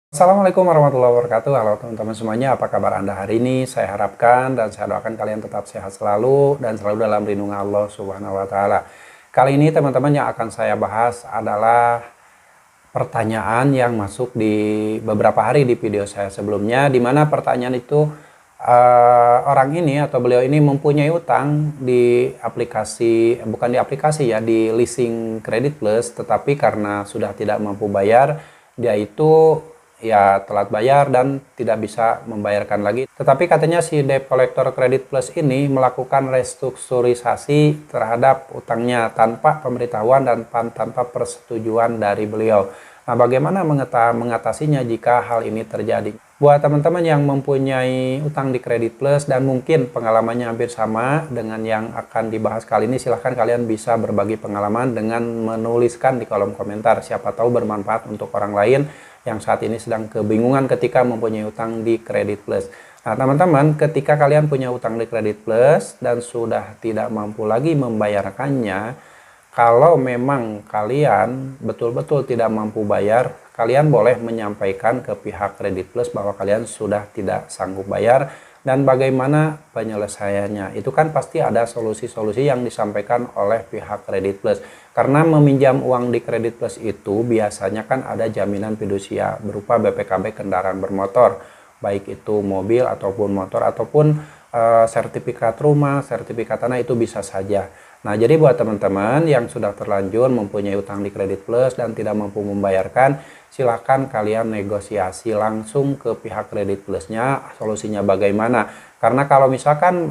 Assalamualaikum warahmatullahi wabarakatuh. Halo teman-teman semuanya, apa kabar Anda hari ini? Saya harapkan dan saya doakan kalian tetap sehat selalu dan selalu dalam lindungan Allah Subhanahu wa taala. Kali ini teman-teman yang akan saya bahas adalah pertanyaan yang masuk di beberapa hari di video saya sebelumnya, di mana pertanyaan itu orang ini atau beliau ini mempunyai utang di aplikasi, bukan di aplikasi ya, di leasing Credit Plus, tetapi karena sudah tidak mampu bayar, dia itu ya telat bayar dan tidak bisa membayarkan lagi. Tetapi katanya si debt collector Credit Plus ini melakukan restrukturisasi terhadap utangnya tanpa pemberitahuan dan tanpa persetujuan dari beliau. Nah, bagaimana mengatasinya jika hal ini terjadi? Buat teman-teman yang mempunyai utang di Credit Plus dan mungkin pengalamannya hampir sama dengan yang akan dibahas kali ini, silahkan kalian bisa berbagi pengalaman dengan menuliskan di kolom komentar. Siapa tahu bermanfaat untuk orang lain yang saat ini sedang kebingungan ketika mempunyai utang di Credit Plus. Nah, teman-teman, ketika kalian punya utang di Credit Plus dan sudah tidak mampu lagi membayarkannya, kalau memang kalian betul-betul tidak mampu bayar, kalian boleh menyampaikan ke pihak Credit Plus bahwa kalian sudah tidak sanggup bayar dan bagaimana penyelesaiannya. Itu kan pasti ada solusi-solusi yang disampaikan oleh pihak Credit Plus. Karena meminjam uang di Credit Plus itu biasanya kan ada jaminan fidusia berupa BPKB kendaraan bermotor, baik itu mobil ataupun motor ataupun sertifikat rumah, sertifikat tanah, itu bisa saja. Nah, jadi buat teman-teman yang sudah terlanjur mempunyai utang di Credit Plus dan tidak mampu membayarkan, silahkan kalian negosiasi langsung ke pihak Credit Plusnya, solusinya bagaimana. Karena kalau misalkan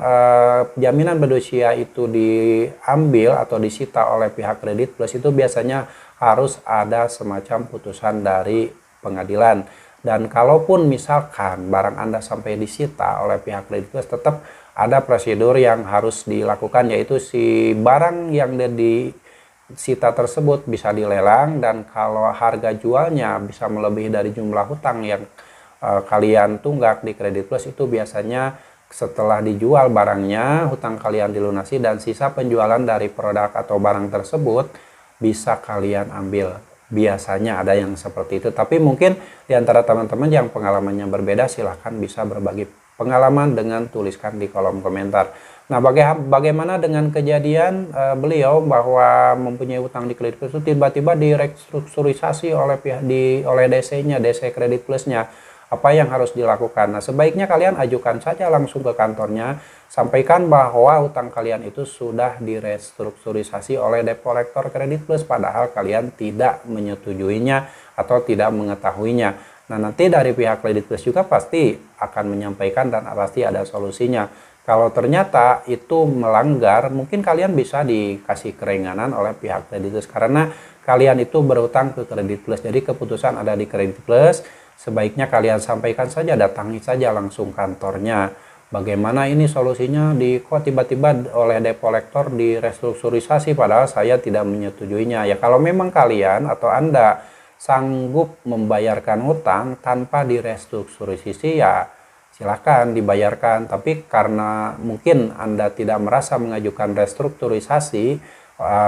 jaminan fidusia itu diambil atau disita oleh pihak Credit Plus, itu biasanya harus ada semacam putusan dari pengadilan. Dan kalaupun misalkan barang Anda sampai disita oleh pihak Credit Plus, tetap ada prosedur yang harus dilakukan, yaitu si barang yang disita tersebut bisa dilelang, dan kalau harga jualnya bisa melebihi dari jumlah hutang yang kalian tunggak di Credit Plus, itu biasanya setelah dijual barangnya, hutang kalian dilunasi dan sisa penjualan dari produk atau barang tersebut bisa kalian ambil. Biasanya ada yang seperti itu, tapi mungkin di antara teman-teman yang pengalamannya berbeda, silahkan bisa berbagi pengalaman dengan tuliskan di kolom komentar. Nah, bagaimana dengan kejadian beliau bahwa mempunyai utang di Credit Plus itu tiba-tiba direstrukturisasi oleh DC-nya, DC Credit Plus-nya. Apa yang harus dilakukan? Nah, sebaiknya kalian ajukan saja langsung ke kantornya, sampaikan bahwa utang kalian itu sudah direstrukturisasi oleh debt collector Credit Plus, padahal kalian tidak menyetujuinya atau tidak mengetahuinya. Nah, nanti dari pihak Credit Plus juga pasti akan menyampaikan dan pasti ada solusinya. Kalau ternyata itu melanggar, mungkin kalian bisa dikasih keringanan oleh pihak Credit Plus karena kalian itu berutang ke Credit Plus. Jadi keputusan ada di Credit Plus, sebaiknya kalian sampaikan saja, datangi saja langsung kantornya. Bagaimana ini solusinya, kok tiba-tiba oleh debt collector direstrukturisasi padahal saya tidak menyetujuinya. Ya, kalau memang kalian atau Anda sanggup membayarkan hutang tanpa direstrukturisasi, ya silahkan dibayarkan. Tapi karena mungkin Anda tidak merasa mengajukan restrukturisasi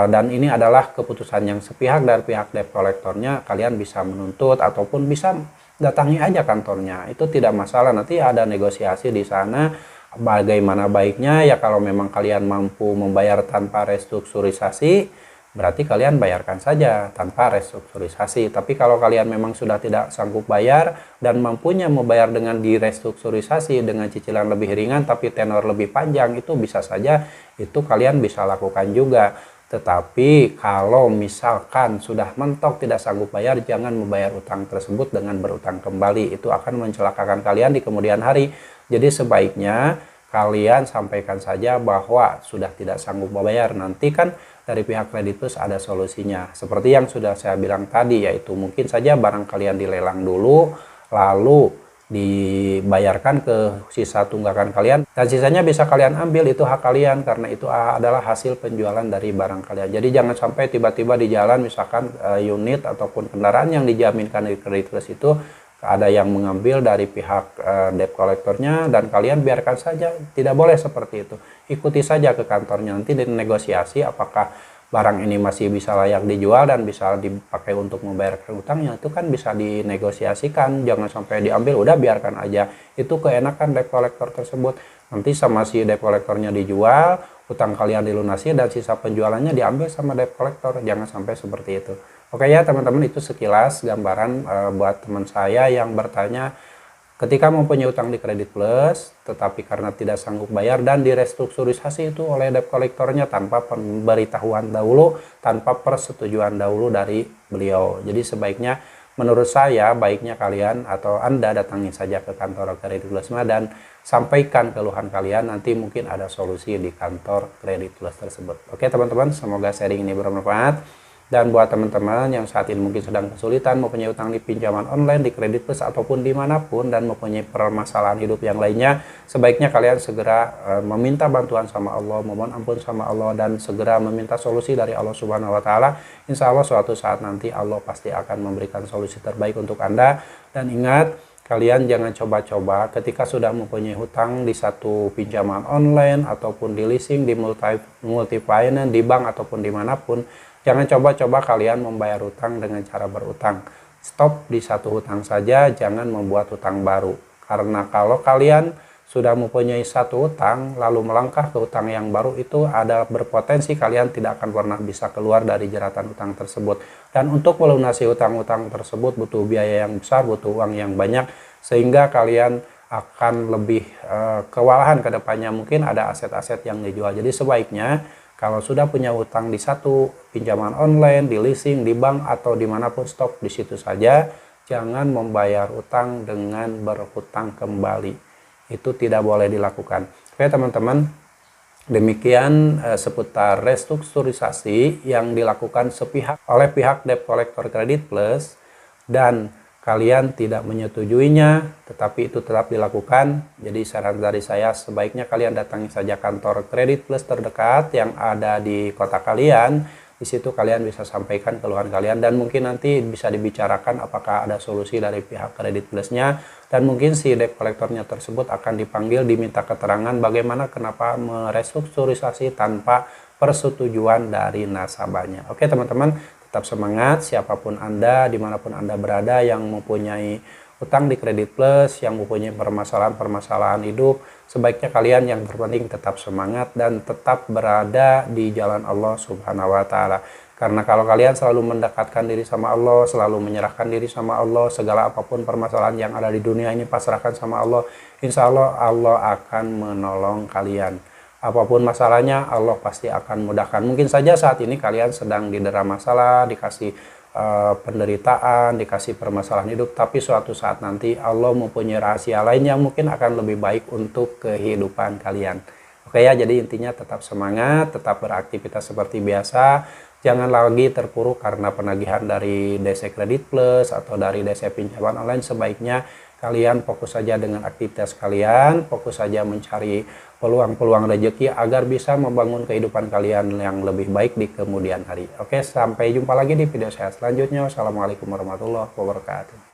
dan ini adalah keputusan yang sepihak dari pihak debt collectornya, kalian bisa menuntut ataupun bisa datangi aja kantornya, itu tidak masalah. Nanti ada negosiasi di sana bagaimana baiknya. Ya, kalau memang kalian mampu membayar tanpa restrukturisasi, berarti kalian bayarkan saja tanpa restrukturisasi. Tapi kalau kalian memang sudah tidak sanggup bayar dan mampunya membayar dengan direstrukturisasi dengan cicilan lebih ringan tapi tenor lebih panjang, itu bisa saja, itu kalian bisa lakukan juga. Tetapi kalau misalkan sudah mentok tidak sanggup bayar, jangan membayar utang tersebut dengan berutang kembali. Itu akan mencelakakan kalian di kemudian hari. Jadi sebaiknya kalian sampaikan saja bahwa sudah tidak sanggup membayar. Nanti kan dari pihak Credit Plus ada solusinya. Seperti yang sudah saya bilang tadi, yaitu mungkin saja barang kalian dilelang dulu, lalu dibayarkan ke sisa tunggakan kalian, dan sisanya bisa kalian ambil, itu hak kalian karena itu adalah hasil penjualan dari barang kalian. Jadi jangan sampai tiba-tiba di jalan misalkan unit ataupun kendaraan yang dijaminkan dari Credit Plus itu ada yang mengambil dari pihak debt collectornya dan kalian biarkan saja. Tidak boleh seperti itu. Ikuti saja ke kantornya, nanti dinegosiasi apakah barang ini masih bisa layak dijual dan bisa dipakai untuk membayarkan utangnya, itu kan bisa dinegosiasikan. Jangan sampai diambil, udah biarkan aja. Itu keenakan debt collector tersebut. Nanti sama si debt collectornya dijual, utang kalian dilunasi, dan sisa penjualannya diambil sama debt collector. Jangan sampai seperti itu. Oke ya teman-teman, itu sekilas gambaran buat teman saya yang bertanya ketika mempunyai utang di Kredit Plus, tetapi karena tidak sanggup bayar dan direstrukturisasi itu oleh debt collectornya tanpa pemberitahuan dahulu, tanpa persetujuan dahulu dari beliau. Jadi sebaiknya, menurut saya, baiknya kalian atau Anda datangi saja ke kantor Kredit Plus dan sampaikan keluhan kalian, nanti mungkin ada solusi di kantor Kredit Plus tersebut. Oke teman-teman, semoga sharing ini bermanfaat. Dan buat teman-teman yang saat ini mungkin sedang kesulitan mempunyai utang di pinjaman online, di Kredit Plus ataupun dimanapun, dan mempunyai permasalahan hidup yang lainnya, sebaiknya kalian segera meminta bantuan sama Allah, memohon ampun sama Allah, dan segera meminta solusi dari Allah Subhanahu Wa Taala. Insya Allah suatu saat nanti Allah pasti akan memberikan solusi terbaik untuk Anda. Dan ingat, kalian jangan coba-coba ketika sudah mempunyai hutang di satu pinjaman online ataupun di leasing, di multi finance, di bank ataupun dimanapun. Jangan coba-coba kalian membayar hutang dengan cara berutang. Stop di satu hutang saja, jangan membuat hutang baru. Karena kalau kalian sudah mempunyai satu hutang, lalu melangkah ke hutang yang baru, itu ada berpotensi kalian tidak akan pernah bisa keluar dari jeratan hutang tersebut. Dan untuk melunasi hutang-hutang tersebut butuh biaya yang besar, butuh uang yang banyak, sehingga kalian akan lebih kewalahan ke depannya. Mungkin ada aset-aset yang dijual. Jadi sebaiknya, kalau sudah punya hutang di satu pinjaman online, di leasing, di bank, atau dimanapun, stop di situ saja. Jangan membayar utang dengan berhutang kembali. Itu tidak boleh dilakukan. Oke teman-teman, demikian seputar restrukturisasi yang dilakukan sepihak oleh pihak debt collector Kredit Plus, dan kalian tidak menyetujuinya, tetapi itu tetap dilakukan. Jadi saran dari saya, sebaiknya kalian datangi saja kantor Kredit Plus terdekat yang ada di kota kalian. Di situ kalian bisa sampaikan keluhan kalian, dan mungkin nanti bisa dibicarakan apakah ada solusi dari pihak Kredit Plusnya, dan mungkin si debt collectornya tersebut akan dipanggil, diminta keterangan bagaimana kenapa merestrukturisasi tanpa persetujuan dari nasabahnya. Oke teman-teman, tetap semangat, siapapun Anda, dimanapun Anda berada yang mempunyai utang di Kredit Plus, yang mempunyai permasalahan-permasalahan hidup, sebaiknya kalian yang terpenting tetap semangat dan tetap berada di jalan Allah Subhanahu Wa Taala. Karena kalau kalian selalu mendekatkan diri sama Allah, selalu menyerahkan diri sama Allah, segala apapun permasalahan yang ada di dunia ini pasrahkan sama Allah, insya Allah Allah akan menolong kalian. Apapun masalahnya, Allah pasti akan mudahkan. Mungkin saja saat ini kalian sedang didera masalah, dikasih penderitaan, dikasih permasalahan hidup, tapi suatu saat nanti Allah mempunyai rahasia lain yang mungkin akan lebih baik untuk kehidupan kalian. Oke ya, jadi intinya tetap semangat, tetap beraktivitas seperti biasa. Jangan lagi terpuruk karena penagihan dari DC Kredit Plus atau dari DC pinjaman online. Sebaiknya kalian fokus saja dengan aktivitas kalian, fokus saja mencari peluang-peluang rezeki agar bisa membangun kehidupan kalian yang lebih baik di kemudian hari. Oke, sampai jumpa lagi di video saya selanjutnya. Wassalamualaikum warahmatullahi wabarakatuh.